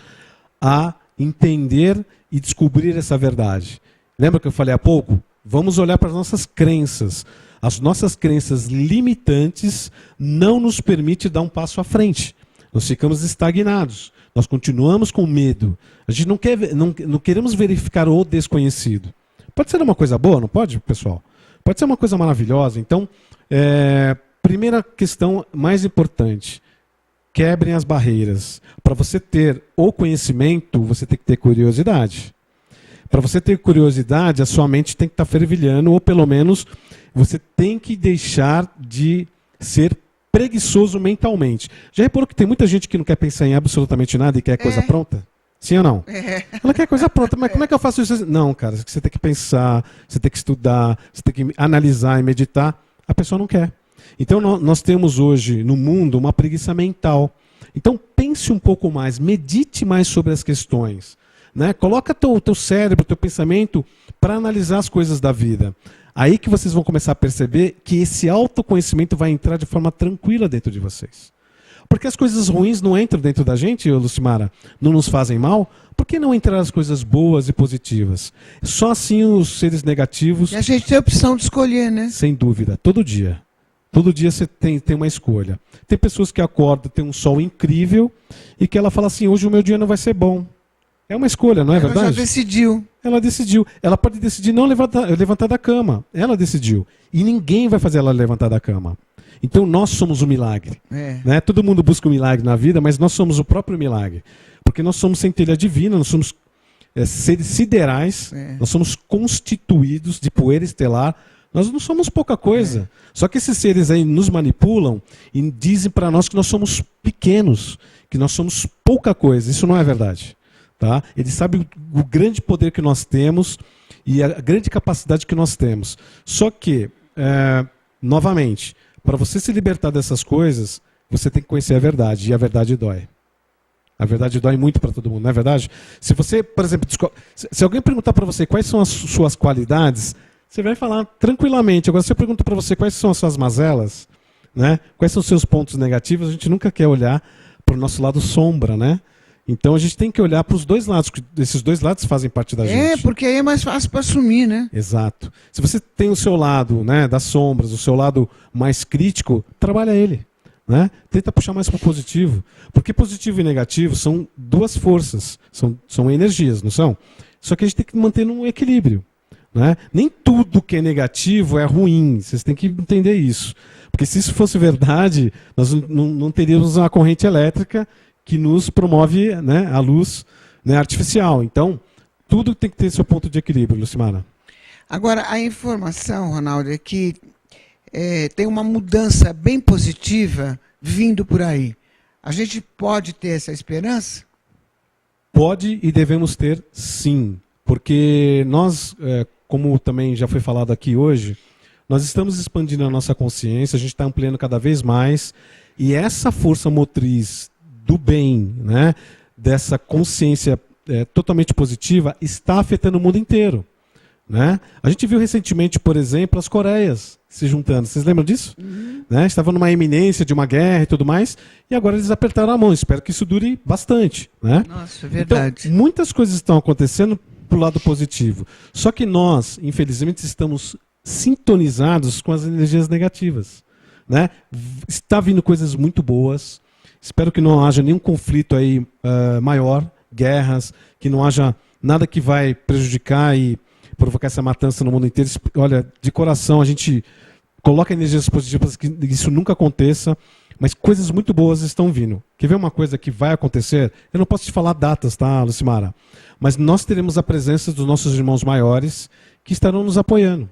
a entender e descobrir essa verdade. Lembra que eu falei há pouco? Vamos olhar para as nossas crenças. As nossas crenças limitantes não nos permitem dar um passo à frente. Nós ficamos estagnados. Nós continuamos com medo. A gente não queremos verificar o desconhecido. Pode ser uma coisa boa, não pode, pessoal? Pode ser uma coisa maravilhosa. Então, primeira questão mais importante. Quebrem as barreiras. Para você ter o conhecimento, você tem que ter curiosidade. Para você ter curiosidade, a sua mente tem que estar fervilhando, ou pelo menos você tem que deixar de ser preguiçoso mentalmente. Já reparou que tem muita gente que não quer pensar em absolutamente nada e quer coisa pronta? Sim ou não? Ela quer coisa pronta, mas como é que eu faço isso? Não, cara, você tem que pensar, você tem que estudar, você tem que analisar e meditar. A pessoa não quer. Então nós temos hoje no mundo uma preguiça mental. Então pense um pouco mais, medite mais sobre as questões. Né? Coloca teu cérebro, teu pensamento para analisar as coisas da vida. Aí que vocês vão começar a perceber que esse autoconhecimento vai entrar de forma tranquila dentro de vocês. Porque as coisas ruins não entram dentro da gente, Lucimara, não nos fazem mal. Por que não entrar as coisas boas e positivas? Só assim os seres negativos... E a gente tem a opção de escolher, né? Sem dúvida, todo dia. Todo dia você tem uma escolha. Tem pessoas que acordam, tem um sol incrível, e que ela fala assim, hoje o meu dia não vai ser bom. É uma escolha, não é verdade? Ela já decidiu. Ela decidiu. Ela pode decidir não levantar da cama. Ela decidiu. E ninguém vai fazer ela levantar da cama. Então nós somos o milagre. Né? Todo mundo busca um milagre na vida, mas nós somos o próprio milagre. Porque nós somos centelha divina, nós somos seres siderais, nós somos constituídos de poeira estelar. Nós não somos pouca coisa. Só que esses seres aí nos manipulam e dizem para nós que nós somos pequenos, que nós somos pouca coisa. Isso não é verdade. Tá? Eles sabem o grande poder que nós temos e a grande capacidade que nós temos. Só que, novamente, para você se libertar dessas coisas, você tem que conhecer a verdade. E a verdade dói. A verdade dói muito para todo mundo, não é verdade? Se você, por exemplo, se alguém perguntar para você quais são as suas qualidades, você vai falar tranquilamente. Agora, se eu pergunto para você quais são as suas mazelas, né? Quais são os seus pontos negativos, a gente nunca quer olhar para o nosso lado sombra, né? Então a gente tem que olhar para os dois lados, porque esses dois lados fazem parte da gente. Porque aí é mais fácil para assumir, né? Exato. Se você tem o seu lado, né, das sombras, o seu lado mais crítico, trabalha ele. Né? Tenta puxar mais para o positivo. Porque positivo e negativo são duas forças, são energias, não são? Só que a gente tem que manter um equilíbrio. Né? Nem tudo que é negativo é ruim, vocês têm que entender isso. Porque se isso fosse verdade, nós não teríamos uma corrente elétrica que nos promove, né, a luz, né, artificial. Então, tudo tem que ter seu ponto de equilíbrio, Lucimara. Agora, a informação, Ronaldo, é que tem uma mudança bem positiva vindo por aí. A gente pode ter essa esperança? Pode e devemos ter, sim. Porque nós, como também já foi falado aqui hoje, nós estamos expandindo a nossa consciência, a gente está ampliando cada vez mais, e essa força motriz do bem, né, dessa consciência totalmente positiva, está afetando o mundo inteiro. Né? A gente viu recentemente, por exemplo, as Coreias se juntando. Vocês lembram disso? Né? Estavam numa iminência de uma guerra e tudo mais, e agora eles apertaram a mão. Espero que isso dure bastante. Né? Nossa, é verdade. Então, muitas coisas estão acontecendo pro lado positivo. Só que nós, infelizmente, estamos sintonizados com as energias negativas. Né? Está vindo coisas muito boas. Espero que não haja nenhum conflito aí maior, guerras, que não haja nada que vai prejudicar e provocar essa matança no mundo inteiro. Olha, de coração, a gente coloca energias positivas para que isso nunca aconteça, mas coisas muito boas estão vindo. Quer ver uma coisa que vai acontecer? Eu não posso te falar datas, tá, Lucimara? Mas nós teremos a presença dos nossos irmãos maiores que estarão nos apoiando.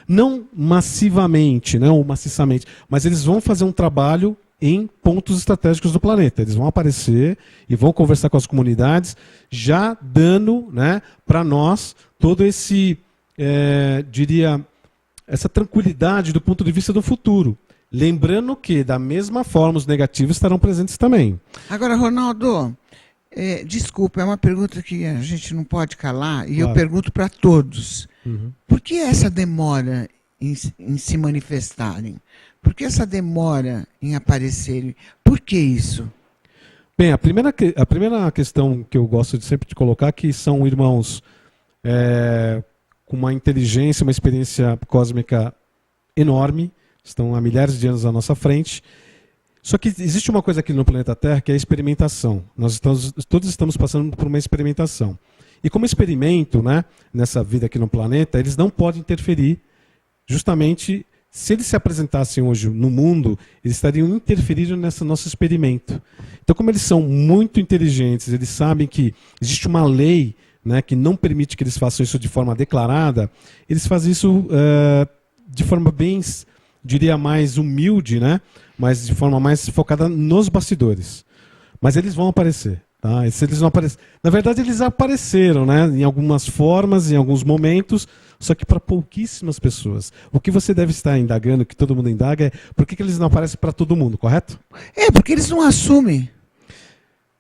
Não massivamente, não maciçamente, mas eles vão fazer um trabalho em pontos estratégicos do planeta. Eles vão aparecer e vão conversar com as comunidades, já dando, né, para nós todo esse, diria, essa tranquilidade do ponto de vista do futuro. Lembrando que, da mesma forma, os negativos estarão presentes também. Agora, Ronaldo, desculpa, é uma pergunta que a gente não pode calar, e eu pergunto para todos. Por que essa demora em se manifestarem? Por que essa demora em aparecerem? Por que isso? Bem, a primeira questão que eu gosto de sempre de colocar é que são irmãos com uma inteligência, uma experiência cósmica enorme, estão há milhares de anos à nossa frente. Só que existe uma coisa aqui no planeta Terra que é a experimentação. Todos estamos passando por uma experimentação. E como experimento, né, nessa vida aqui no planeta, eles não podem interferir. Justamente, se eles se apresentassem hoje no mundo, eles estariam interferindo nesse nosso experimento. Então, como eles são muito inteligentes, eles sabem que existe uma lei, né, que não permite que eles façam isso de forma declarada, eles fazem isso de forma bem, diria, mais humilde, né, mas de forma mais focada nos bastidores. Mas eles vão aparecer. Tá? Se eles não na verdade, eles apareceram, né, em algumas formas, em alguns momentos, só que para pouquíssimas pessoas. O que você deve estar indagando, que todo mundo indaga, é por que eles não aparecem para todo mundo, correto? Porque eles não assumem.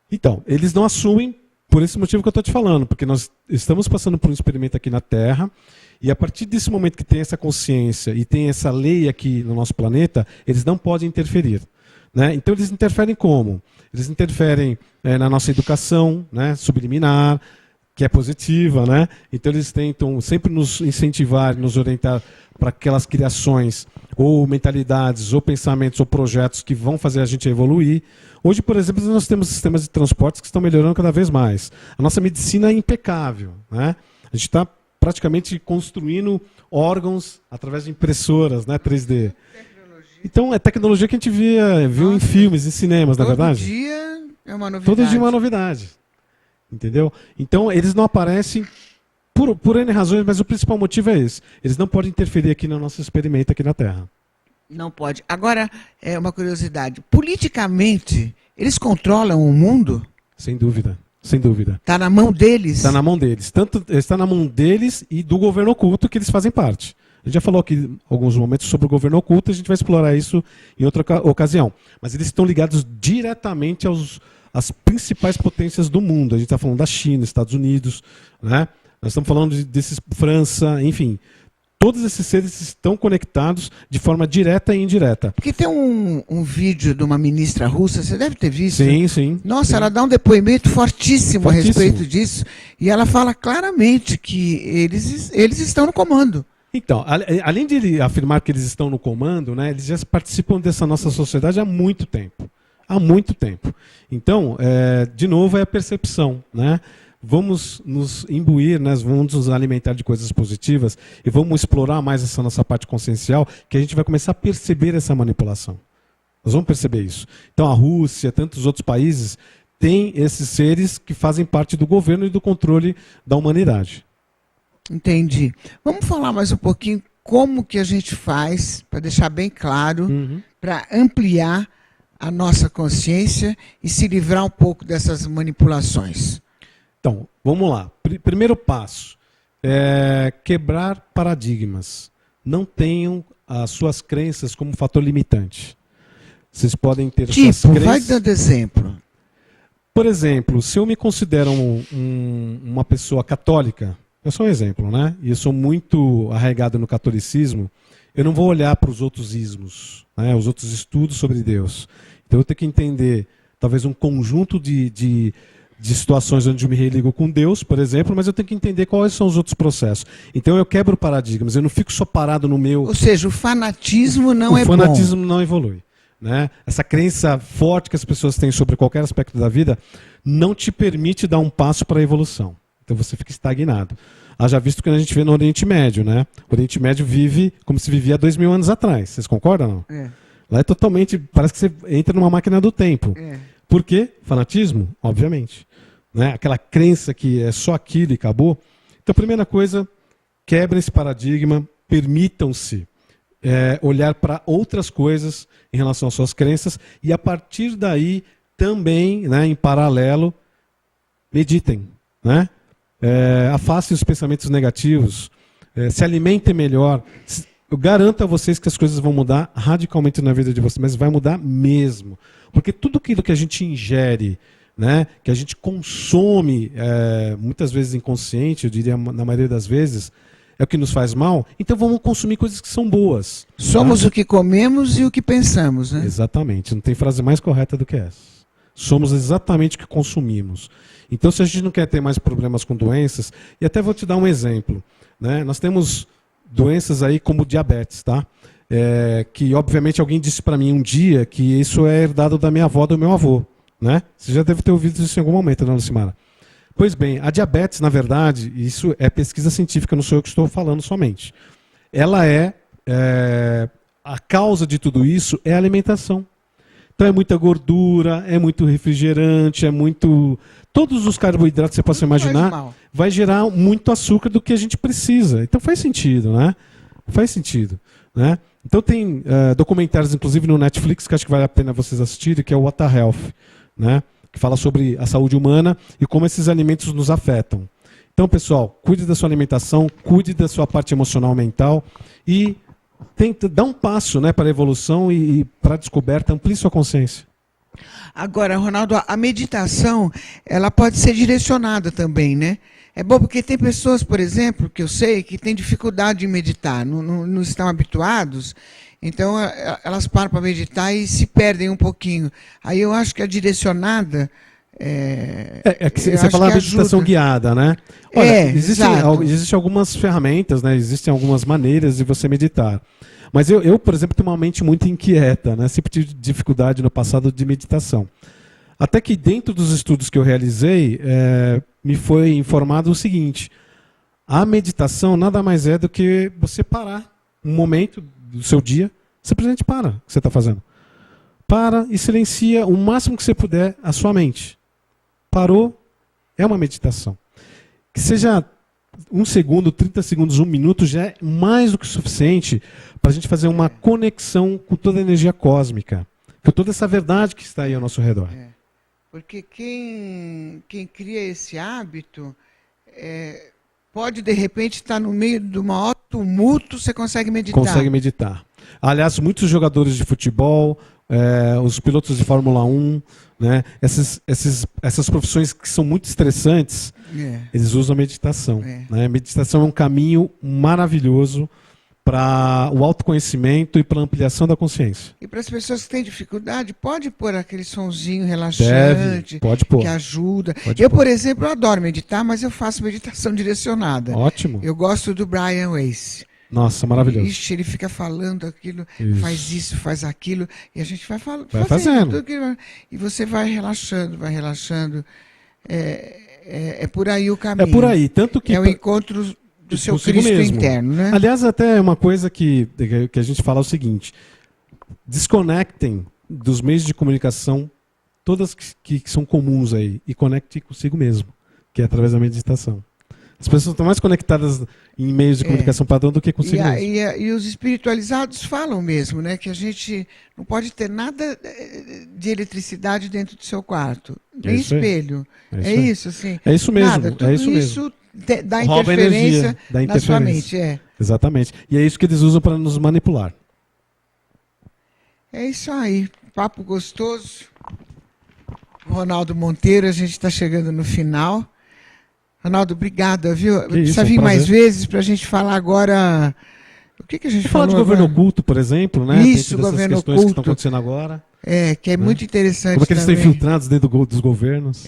Então, eles não assumem por esse motivo que eu estou te falando, porque nós estamos passando por um experimento aqui na Terra, e a partir desse momento que tem essa consciência e tem essa lei aqui no nosso planeta, eles não podem interferir. Né? Então eles interferem como? Eles interferem na nossa educação, né, subliminar, que é positiva. Né? Então eles tentam sempre nos incentivar, nos orientar para aquelas criações, ou mentalidades, ou pensamentos, ou projetos que vão fazer a gente evoluir. Hoje, por exemplo, nós temos sistemas de transportes que estão melhorando cada vez mais. A nossa medicina é impecável. Né? A gente está praticamente construindo órgãos através de impressoras, né, 3D. Então, é tecnologia que a gente viu em filmes, em cinemas, na verdade? Todo dia é uma novidade. Todo dia é uma novidade. Entendeu? Então, eles não aparecem por N razões, mas o principal motivo é esse. Eles não podem interferir aqui no nosso experimento aqui na Terra. Não pode. Agora, uma curiosidade. Politicamente, eles controlam o mundo? Sem dúvida. Sem dúvida. Está na mão deles? Está na mão deles. Tanto está na mão deles e do governo oculto que eles fazem parte. A gente já falou aqui em alguns momentos sobre o governo oculto, a gente vai explorar isso em outra ocasião. Mas eles estão ligados diretamente às principais potências do mundo. A gente está falando da China, Estados Unidos, né? Nós estamos falando desses França, enfim. Todos esses seres estão conectados de forma direta e indireta. Porque tem um vídeo de uma ministra russa, você deve ter visto. Sim, sim. Nossa, sim. Ela dá um depoimento fortíssimo a respeito disso. E ela fala claramente que eles estão no comando. Então, além de ele afirmar que eles estão no comando, né, eles já participam dessa nossa sociedade há muito tempo. Há muito tempo. Então, de novo, é a percepção. Né? Vamos nos imbuir, né, vamos nos alimentar de coisas positivas e vamos explorar mais essa nossa parte consciencial, que a gente vai começar a perceber essa manipulação. Nós vamos perceber isso. Então, a Rússia, tantos outros países, têm esses seres que fazem parte do governo e do controle da humanidade. Entendi. Vamos falar mais um pouquinho como que a gente faz, para deixar bem claro, para ampliar a nossa consciência e se livrar um pouco dessas manipulações. Então, vamos lá. Primeiro passo é quebrar paradigmas. Não tenham as suas crenças como fator limitante. Vocês podem ter suas crenças... vai dando exemplo. Por exemplo, se eu me considero uma pessoa católica, é só um exemplo, né? E eu sou muito arraigado no catolicismo, eu não vou olhar para os outros ismos, né? Os outros estudos sobre Deus. Então eu tenho que entender, talvez, um conjunto de situações onde eu me religo com Deus, por exemplo, mas eu tenho que entender quais são os outros processos. Então eu quebro paradigmas, eu não fico só parado no meu... Ou seja, o fanatismo não é bom. O fanatismo não evolui. Né? Essa crença forte que as pessoas têm sobre qualquer aspecto da vida não te permite dar um passo para a evolução. Então você fica estagnado. Haja visto que a gente vê no Oriente Médio, né? O Oriente Médio vive como se vivia há 2000 anos atrás. Vocês concordam ou não? Lá é totalmente... Parece que você entra numa máquina do tempo. Por quê? Fanatismo? Obviamente. Né? Aquela crença que é só aquilo e acabou. Então, a primeira coisa, quebrem esse paradigma, permitam-se olhar para outras coisas em relação às suas crenças e, a partir daí, também, né, em paralelo, meditem. Né? Afastem os pensamentos negativos, se alimentem melhor. Eu garanto a vocês que as coisas vão mudar radicalmente na vida de vocês, mas vai mudar mesmo. Porque tudo aquilo que a gente ingere, né, que a gente consome, muitas vezes inconsciente, eu diria na maioria das vezes, é o que nos faz mal, então vamos consumir coisas que são boas. Somos o que comemos e o que pensamos, né? Exatamente, não tem frase mais correta do que essa. Somos exatamente o que consumimos. Então, se a gente não quer ter mais problemas com doenças, e até vou te dar um exemplo, né? Nós temos doenças aí como diabetes, tá? que obviamente alguém disse para mim um dia que isso é herdado da minha avó e do meu avô, né? Você já deve ter ouvido isso em algum momento, né, Lucimara? Pois bem, a diabetes, na verdade, isso é pesquisa científica, não sou eu que estou falando somente. Ela a causa de tudo isso é a alimentação. Então é muita gordura, é muito refrigerante, é muito... Todos os carboidratos que você possa imaginar, vai gerar muito açúcar do que a gente precisa. Então faz sentido, né? Faz sentido, né? Então tem documentários, inclusive no Netflix, que acho que vale a pena vocês assistirem, que é o What the Health, né? Que fala sobre a saúde humana e como esses alimentos nos afetam. Então, pessoal, cuide da sua alimentação, cuide da sua parte emocional, mental e dá um passo, né, para a evolução e para a descoberta, amplie sua consciência. Agora, Ronaldo, a meditação, ela pode ser direcionada também, né? É bom porque tem pessoas, por exemplo, que eu sei, que têm dificuldade de meditar, não estão habituados, então elas param para meditar e se perdem um pouquinho. Aí eu acho que a direcionada... que você fala da meditação guiada, né? Olha, existem algumas ferramentas, né? Existem algumas maneiras de você meditar. Mas eu, por exemplo, tenho uma mente muito inquieta, né? Sempre tive dificuldade no passado de meditação. Até que dentro dos estudos que eu realizei, me foi informado o seguinte: a meditação nada mais é do que você parar um momento do seu dia, simplesmente para o que você está fazendo. Para e silencia o máximo que você puder a sua mente. Parou, é uma meditação. Que seja 1 segundo, 30 segundos, 1 minuto, já é mais do que suficiente para a gente fazer uma conexão com toda a energia cósmica, com toda essa verdade que está aí ao nosso redor. Porque quem cria esse hábito pode, de repente, estar no meio do maior tumulto, você consegue meditar. Consegue meditar. Aliás, muitos jogadores de futebol, os pilotos de Fórmula 1, né, essas profissões que são muito estressantes, eles usam a meditação. Né? A meditação é um caminho maravilhoso para o autoconhecimento e para a ampliação da consciência. E para as pessoas que têm dificuldade, pode pôr aquele sonzinho relaxante, pode pôr. Que ajuda. Eu, por exemplo, eu adoro meditar, mas eu faço meditação direcionada. Ótimo. Eu gosto do Brian Weiss. Nossa, maravilhoso. Ixi, ele fica falando aquilo, faz isso, faz aquilo, e a gente vai fazendo. Tudo que, e você vai relaxando, vai relaxando. É por aí o caminho. É por aí, tanto que... É o encontro do seu Cristo mesmo. interno, né? Aliás, até uma coisa que a gente fala é o seguinte: desconectem dos meios de comunicação todas que são comuns aí e conecte consigo mesmo, que é através da meditação. As pessoas estão mais conectadas em meios de comunicação padrão do que consigo mesmo. E os espiritualizados falam mesmo, né, que a gente não pode ter nada de eletricidade dentro do seu quarto, nem espelho. É isso, assim. É isso mesmo. Nada, tudo isso mesmo. Dá interferência na sua mente. Exatamente. E é isso que eles usam para nos manipular. É isso aí. Papo gostoso. Ronaldo Monteiro, a gente está chegando no final. Ronaldo, obrigada, viu? Precisa vir mais vezes para a gente falar agora. O que a gente falou? Falar de governo oculto, por exemplo, né? Isso, governo oculto. Que estão acontecendo agora. Que é muito interessante. Como é que eles estão infiltrados dentro dos governos?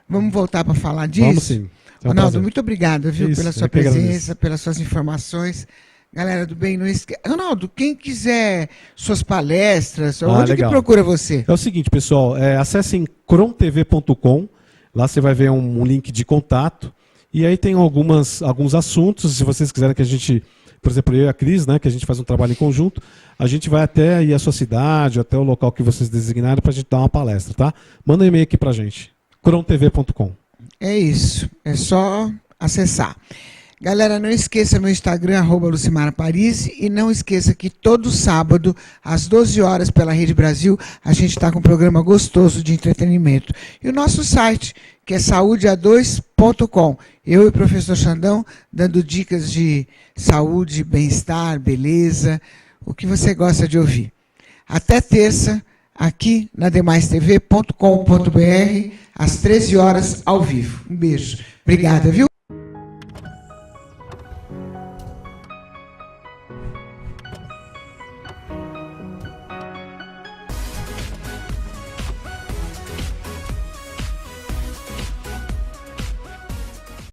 Vamos voltar para falar disso? Vamos sim. Ronaldo, muito obrigado, viu, pela sua presença, pelas suas informações. Galera do bem, não esqueça. Ronaldo, quem quiser suas palestras, onde que procura você? É o seguinte, pessoal, acessem crontv.com, lá você vai ver um link de contato, e aí tem alguns assuntos, se vocês quiserem que a gente, por exemplo, eu e a Cris, né, que a gente faz um trabalho em conjunto, a gente vai até aí a sua cidade, até o local que vocês designaram para a gente dar uma palestra, tá? Manda um e-mail aqui pra gente, crontv.com. É isso, é só acessar. Galera, não esqueça meu Instagram, @LucimarParis, e não esqueça que todo sábado, às 12 horas, pela Rede Brasil, a gente está com um programa gostoso de entretenimento. E o nosso site, que é saudeA2.com. Eu e o professor Xandão dando dicas de saúde, bem-estar, beleza, o que você gosta de ouvir. Até terça, aqui na demaistv.com.br, às 13 horas, ao vivo. Um beijo. Obrigada, viu?